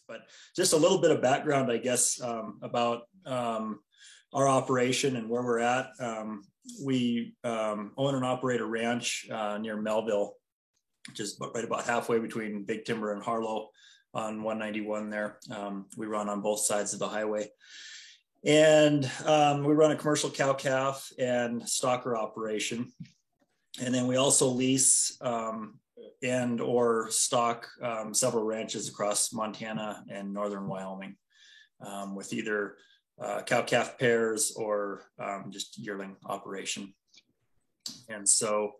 But just a little bit of background, I guess, about our operation and where we're at. We own and operate a ranch near Melville, which is right about halfway between Big Timber and Harlow on 191 there. We run on both sides of the highway. And we run a commercial cow-calf and stocker operation. And then we also lease and or stock several ranches across Montana and northern Wyoming with either cow-calf pairs or just yearling operation. And so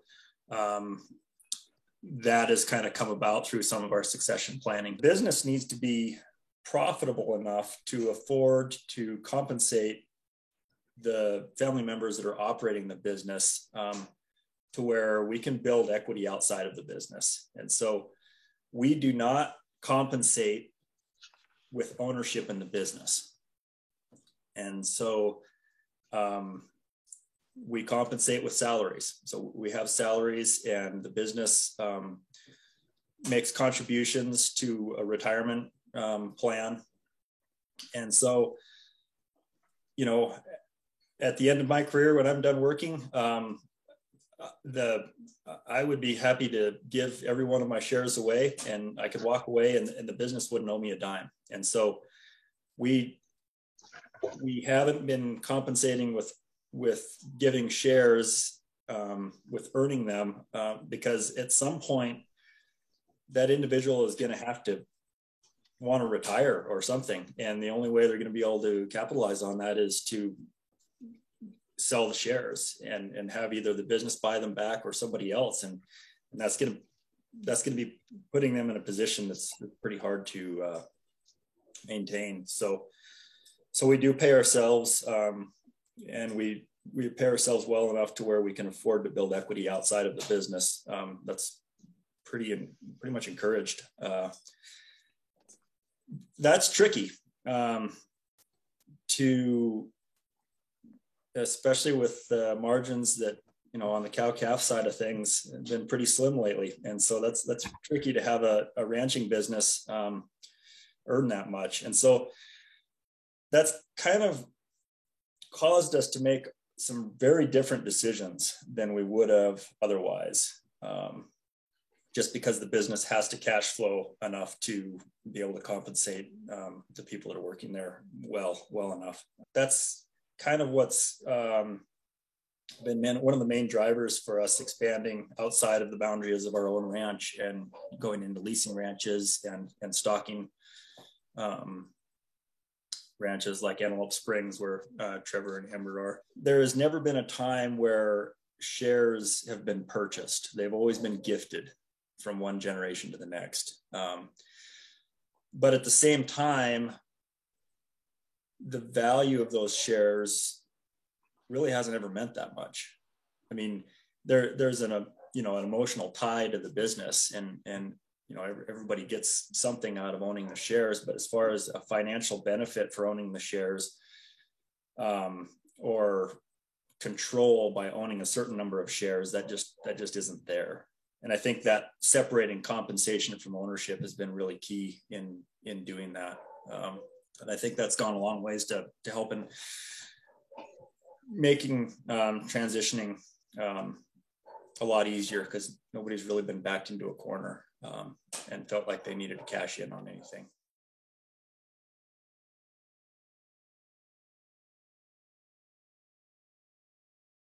that has kind of come about through some of our succession planning. Business needs to be profitable enough to afford to compensate the family members that are operating the business to where we can build equity outside of the business. And so we do not compensate with ownership in the business. And so we compensate with salaries. So we have salaries, and the business makes contributions to a retirement plan. And so, you know, at the end of my career, when I'm done working, I would be happy to give every one of my shares away, and I could walk away and the business wouldn't owe me a dime. And so we haven't been compensating with giving shares, with earning them, because at some point that individual is going to have to want to retire or something. And the only way they're going to be able to capitalize on that is to sell the shares and have either the business buy them back or somebody else. And that's going to be putting them in a position that's pretty hard to maintain. So we do pay ourselves, and we pay ourselves well enough to where we can afford to build equity outside of the business. That's pretty much encouraged. That's tricky especially with the margins that, you know, on the cow-calf side of things have been pretty slim lately. And so that's tricky to have a ranching business earn that much. And so that's kind of caused us to make some very different decisions than we would have otherwise, just because the business has to cash flow enough to be able to compensate the people that are working there well enough. That's kind of what's been one of the main drivers for us expanding outside of the boundaries of our own ranch and going into leasing ranches and stocking ranches like Antelope Springs, where Trevor and Amber are. There has never been a time where shares have been purchased. They've always been gifted from one generation to the next. But at the same time, the value of those shares really hasn't ever meant that much. I mean, there's an emotional tie to the business, and you know, everybody gets something out of owning the shares. But as far as a financial benefit for owning the shares, or control by owning a certain number of shares, that just isn't there. And I think that separating compensation from ownership has been really key in doing that. And I think that's gone a long ways to help in making transitioning a lot easier, because nobody's really been backed into a corner and felt like they needed to cash in on anything.